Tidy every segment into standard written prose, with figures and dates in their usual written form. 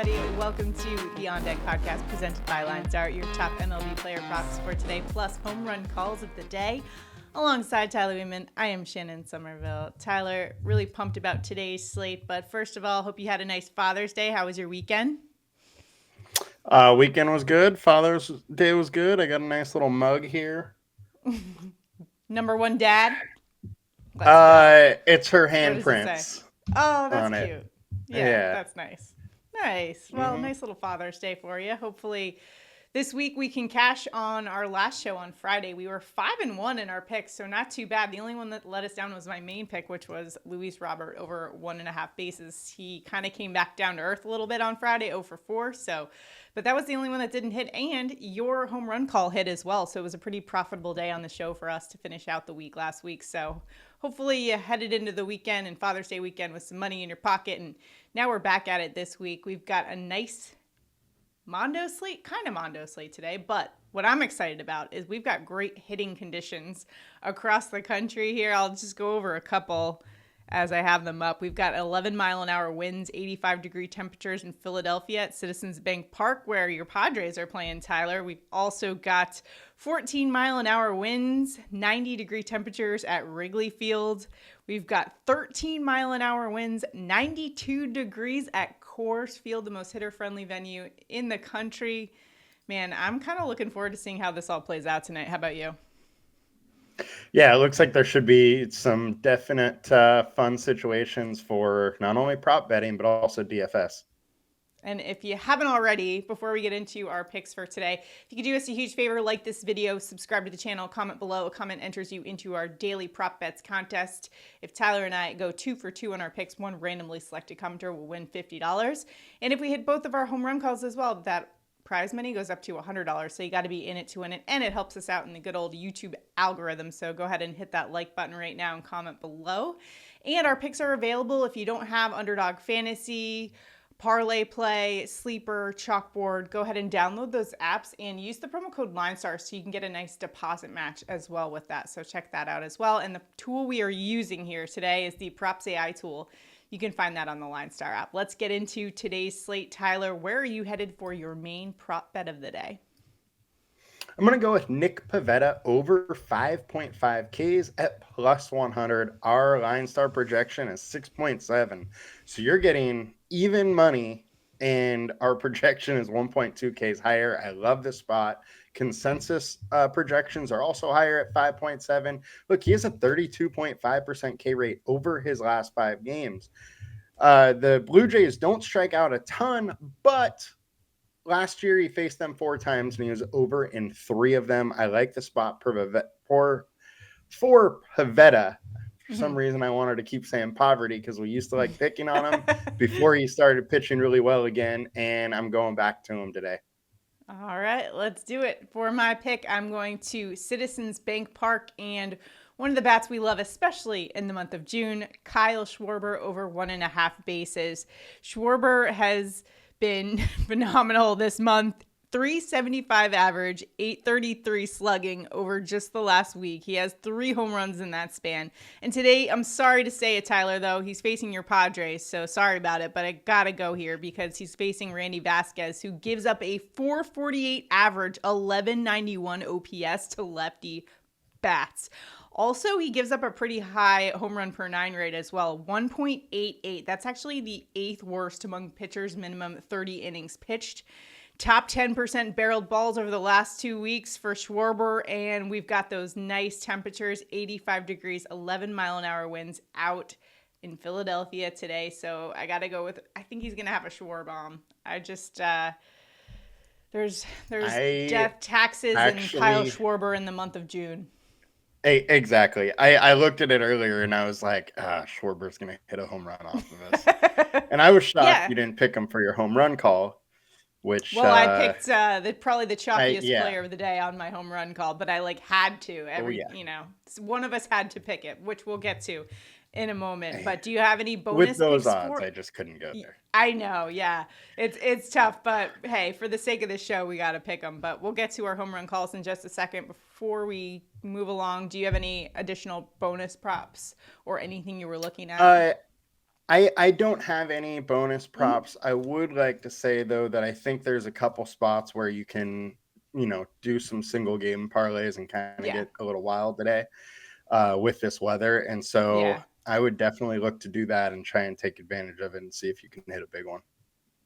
everybody. Welcome to the On Deck podcast presented by LineStar, your top MLB player props for today, plus home run calls of the day. Alongside Tyler Wiemann, I am Shannon Sommerville. Tyler, really pumped about today's slate, but first of all, hope you had a nice Father's Day. How was your weekend? Weekend was good. Father's Day was good. I got a nice little mug here. Number one dad? It's her handprints. What does it say? Oh, that's cute. It. Yeah, that's nice. Nice. Well, nice little Father's Day for you. Hopefully this week we can cash on our last show on Friday. We were 5-1 in our picks, so not too bad. The only one that let us down was my main pick, which was Luis Robert over 1.5 bases. He kind of came back down to earth a little bit on Friday, 0 for 4. But that was the only one that didn't hit, and your home run call hit as well. So it was a pretty profitable day on the show for us to finish out the week last week. So hopefully you headed into the weekend and Father's Day weekend with some money in your pocket. And now we're back at it this week. We've got a nice Mondo slate today, but what I'm excited about is we've got great hitting conditions across the country here. I'll just go over a couple as I have them up. We've got 11-mile-an-hour winds, 85-degree temperatures in Philadelphia at Citizens Bank Park, where your Padres are playing, Tyler. We've also got 14-mile-an-hour winds, 90-degree temperatures at Wrigley Field. We've got 13-mile-an-hour winds, 92 degrees at Coors Field, the most hitter-friendly venue in the country. Man, I'm kind of looking forward to seeing how this all plays out tonight. How about you? Yeah, it looks like there should be some definite fun situations for not only prop betting, but also DFS. And if you haven't already, before we get into our picks for today, if you could do us a huge favor, like this video, subscribe to the channel, comment below. A comment enters you into our daily prop bets contest. If Tyler and I go 2 for 2 on our picks, one randomly selected commenter will win $50. And if we hit both of our home run calls as well, that prize money goes up to $100. So you got to be in it to win it. And it helps us out in the good old YouTube algorithm. So go ahead and hit that like button right now and comment below. And our picks are available if you don't have Underdog Fantasy, ParlayPlay, Sleeper, CHALKBOARD. Go ahead and download those apps and use the promo code LineStar so you can get a nice deposit match as well with that. So check that out as well. And the tool we are using here today is the Props AI tool. You can find that on the LineStar app. Let's get into today's slate. Tyler, where are you headed for your main prop bet of the day? I'm going to go with Nick Pivetta over 5.5 Ks at plus 100. Our LineStar projection is 6.7. So you're getting even money, and our projection is 1.2 Ks higher. I love this spot. Consensus projections are also higher at 5.7. Look, he has a 32.5% K rate over his last 5 games. The Blue Jays don't strike out a ton, but last year he faced them 4 times and he was over in 3 of them. I like the spot for Pivetta. For some reason, I wanted to keep saying poverty because we used to like picking on him before he started pitching really well again, and I'm going back to him today. All right, let's do it. For my pick, I'm going to Citizens Bank Park, and one of the bats we love, especially in the month of June, Kyle Schwarber over 1.5 bases. Schwarber has been phenomenal this month. 375 average, 833 slugging over just the last week. He has 3 home runs in that span. And today, I'm sorry to say it, Tyler, though, he's facing your Padres, so sorry about it, but I gotta go here because he's facing Randy Vasquez, who gives up a 448 average, 1191 OPS to lefty bats. Also, he gives up a pretty high home run per 9 rate as well, 1.88. That's actually the 8th worst among pitchers, minimum 30 innings pitched. Top 10% barreled balls over the last 2 weeks for Schwarber, and we've got those nice temperatures, 85 degrees, 11-mile-an-hour winds out in Philadelphia today. So I got to go with, I think he's going to have a Schwarber bomb. I just, there's death, taxes, and Kyle Schwarber in the month of June. Exactly. I looked at it earlier and I was like, Schwarber's going to hit a home run off of us. And I was shocked you didn't pick him for your home run call. I picked probably the chalkiest player of the day on my home run call, but I had to. One of us had to pick it, which we'll get to in a moment. But do you have any bonus with those picks odds? I just couldn't go there. I know, yeah, it's tough, but hey, for the sake of the show, we got to pick them. But we'll get to our home run calls in just a second. Before we move along, do you have any additional bonus props or anything you were looking at? I don't have any bonus props. I would like to say, though, that I think there's a couple spots where you can, do some single game parlays and kind of Yeah. get a little wild today with this weather. And so Yeah. I would definitely look to do that and try and take advantage of it and see if you can hit a big one.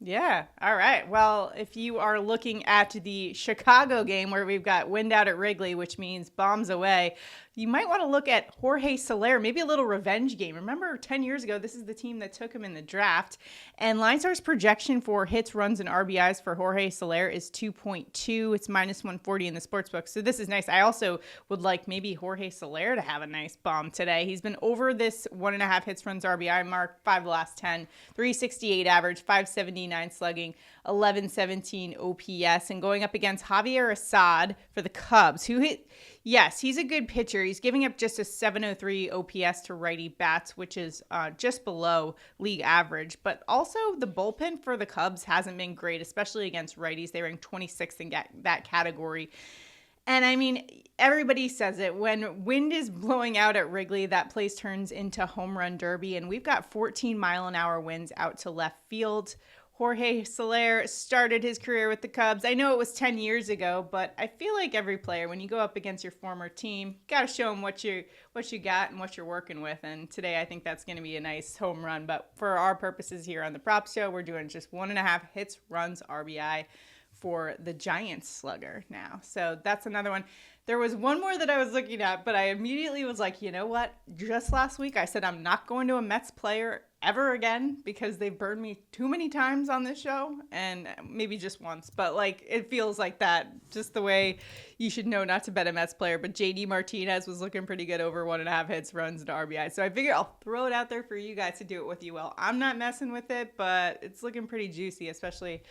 Yeah. All right. Well, if you are looking at the Chicago game where we've got wind out at Wrigley, which means bombs away, you might want to look at Jorge Soler, maybe a little revenge game. Remember 10 years ago, this is the team that took him in the draft. And LineStar's projection for hits, runs, and RBIs for Jorge Soler is 2.2. It's minus 140 in the sportsbook. So this is nice. I also would like maybe Jorge Soler to have a nice bomb today. He's been over this 1.5 hits, runs, RBI mark, 5 of the last 10, 368 average, 579 slugging, 1117 OPS, and going up against Javier Assad for the Cubs, who yes, he's a good pitcher. He's giving up just a 703 OPS to righty bats, which is just below league average. But also the bullpen for the Cubs hasn't been great, especially against righties. They rank 26th in that category. And I mean, everybody says it. When wind is blowing out at Wrigley, that place turns into home run derby. And we've got 14-mile-an-hour winds out to left field. Jorge Soler started his career with the Cubs. I know it was 10 years ago, but I feel like every player, when you go up against your former team, you got to show them what you got and what you're working with. And today, I think that's going to be a nice home run. But for our purposes here on the Prop Show, we're doing just 1.5 hits, runs, RBI for the Giants slugger now. So that's another one. There was one more that I was looking at, but I immediately was like, you know what? Just last week, I said I'm not going to a Mets player ever again because they've burned me too many times on this show, and maybe just once. But like, it feels like that, just the way you should know not to bet a Mets player. But JD Martinez was looking pretty good over 1.5 hits, runs, and RBI. So I figured I'll throw it out there for you guys to do it with you. Well, I'm not messing with it, but it's looking pretty juicy, especially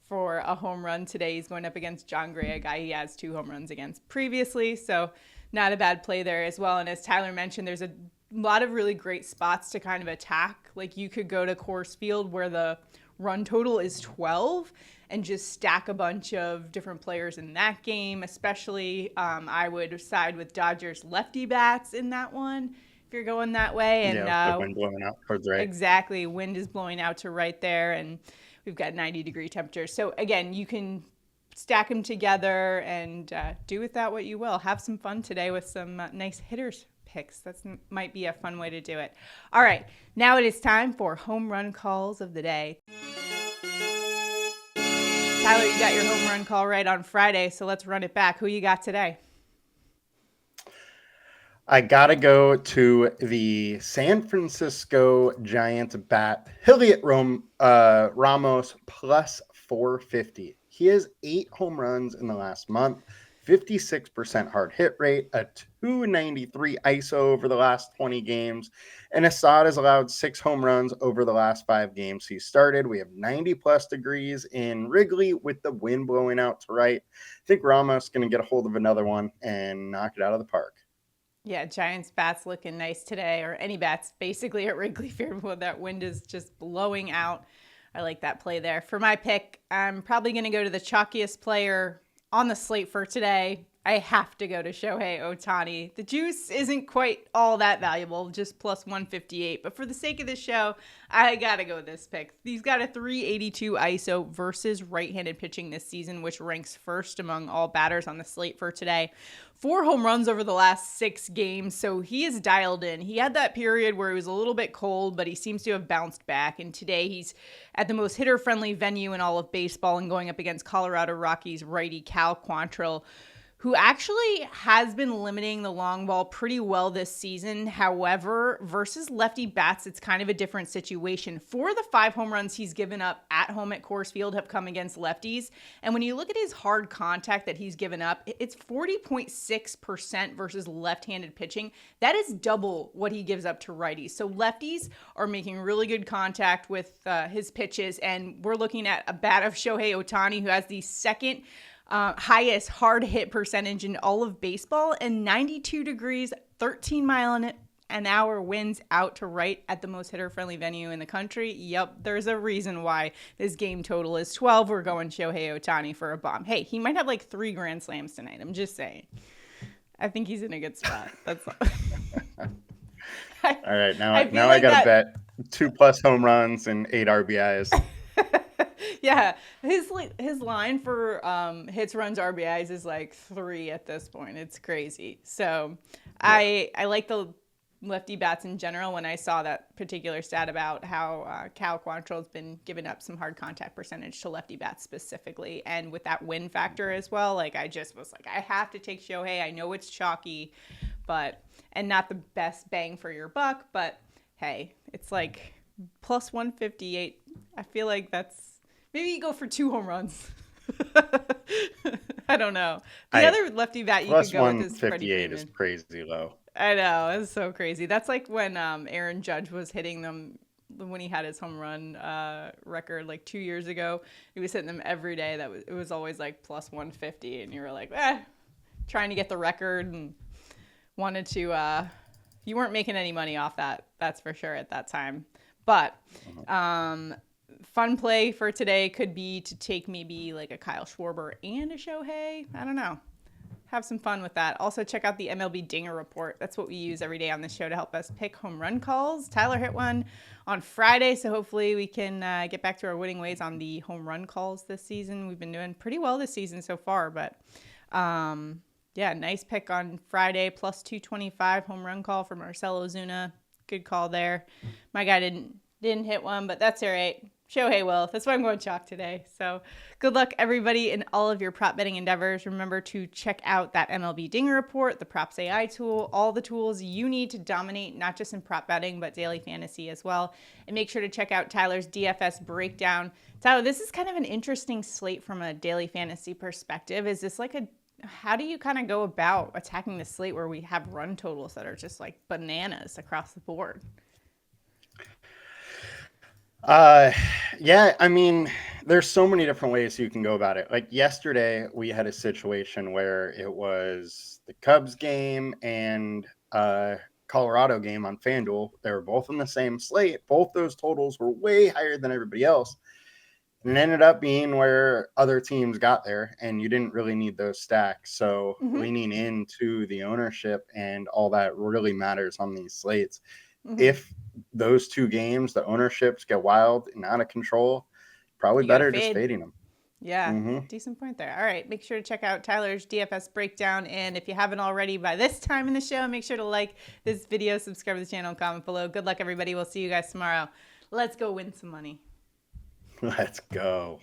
for a home run today. He's going up against John Gray, a guy he has 2 home runs against previously. So not a bad play there as well. And as Tyler mentioned, there's a lot of really great spots to kind of attack. Like you could go to Coors Field where the run total is 12 and just stack a bunch of different players in that game. Especially I would side with Dodgers lefty bats in that one if you're going that way. And the wind blowing out towards right. Exactly. Wind is blowing out to right there. And we've got 90-degree temperatures. So again, you can stack them together and do with that what you will. Have some fun today with some nice hitters picks. That might be a fun way to do it. All right, now it is time for home run calls of the day. Tyler, you got your home run call right on Friday, so let's run it back. Who you got today? I got to go to the San Francisco Giants bat, Heliot Ramos, plus 450. He has 8 home runs in the last month, 56% hard hit rate, a 293 ISO over the last 20 games, and Assad has allowed 6 home runs over the last 5 games he started. We have 90-plus degrees in Wrigley with the wind blowing out to right. I think Ramos is going to get a hold of another one and knock it out of the park. Yeah, Giants bats looking nice today, or any bats basically at Wrigley Field when that wind is just blowing out. I like that play there. For my pick, I'm probably going to go to the chalkiest player on the slate for today. I have to go to Shohei Ohtani. The juice isn't quite all that valuable, just plus 158. But for the sake of this show, I got to go with this pick. He's got a 382 ISO versus right-handed pitching this season, which ranks first among all batters on the slate for today. 4 home runs over the last 6 games, so he is dialed in. He had that period where he was a little bit cold, but he seems to have bounced back. And today he's at the most hitter-friendly venue in all of baseball and going up against Colorado Rockies righty Cal Quantrill, who actually has been limiting the long ball pretty well this season. However, versus lefty bats, it's kind of a different situation. 4 of the 5 home runs he's given up at home at Coors Field have come against lefties. And when you look at his hard contact that he's given up, it's 40.6% versus left-handed pitching. That is double what he gives up to righties. So lefties are making really good contact with his pitches. And we're looking at a bat of Shohei Ohtani, who has the second highest hard hit percentage in all of baseball, and 92 degrees, 13-mile-an-hour winds out to right at the most hitter-friendly venue in the country. Yep, there's a reason why this game total is 12. We're going Shohei Ohtani for a bomb. Hey, he might have like 3 grand slams tonight. I'm just saying. I think he's in a good spot. That's all. All right, now I got to bet. 2+ home runs and 8 RBIs. Yeah, his line for hits, runs, RBIs is like 3 at this point. It's crazy. So I like the lefty bats in general. When I saw that particular stat about how Cal Quantrill's been giving up some hard contact percentage to lefty bats specifically, and with that win factor as well, like I just was like, I have to take Shohei. I know it's chalky, and not the best bang for your buck, but hey, it's like plus 158. I feel like maybe you go for 2 home runs. I don't know. The other lefty bat you could go with is Freddie Freeman. 158 is crazy low. I know, it's so crazy. That's like when Aaron Judge was hitting them when he had his home run record like 2 years ago. He was hitting them every day. It was always like plus 150, and you were like, trying to get the record and wanted to. You weren't making any money off that. That's for sure at that time. But fun play for today could be to take maybe like a Kyle Schwarber and a Shohei. I don't know. Have some fun with that. Also, check out the MLB Dinger Report. That's what we use every day on this show to help us pick home run calls. Tyler hit one on Friday, so hopefully we can get back to our winning ways on the home run calls this season. We've been doing pretty well this season so far, but nice pick on Friday, plus 225 home run call from Marcell Ozuna. Good call there. My guy didn't hit one, but that's all right. Shohei will. That's why I'm going chalk today. So good luck, everybody, in all of your prop betting endeavors. Remember to check out that MLB Dinger Report, the Props AI tool, all the tools you need to dominate, not just in prop betting, but daily fantasy as well. And make sure to check out Tyler's DFS breakdown. Tyler, this is kind of an interesting slate from a daily fantasy perspective. Is this like how do you kind of go about attacking the slate where we have run totals that are just like bananas across the board? I mean, there's so many different ways you can go about it. Like yesterday, we had a situation where it was the Cubs game and Colorado game on FanDuel. They were both on the same slate. Both those totals were way higher than everybody else. And it ended up being where other teams got there, and you didn't really need those stacks. So leaning into the ownership and all that really matters on these slates. If those 2 games, the ownerships get wild and out of control, probably better just fading them. Yeah, decent point there. All right, make sure to check out Tyler's DFS breakdown. And if you haven't already by this time in the show, make sure to like this video, subscribe to the channel, and comment below. Good luck, everybody. We'll see you guys tomorrow. Let's go win some money. Let's go.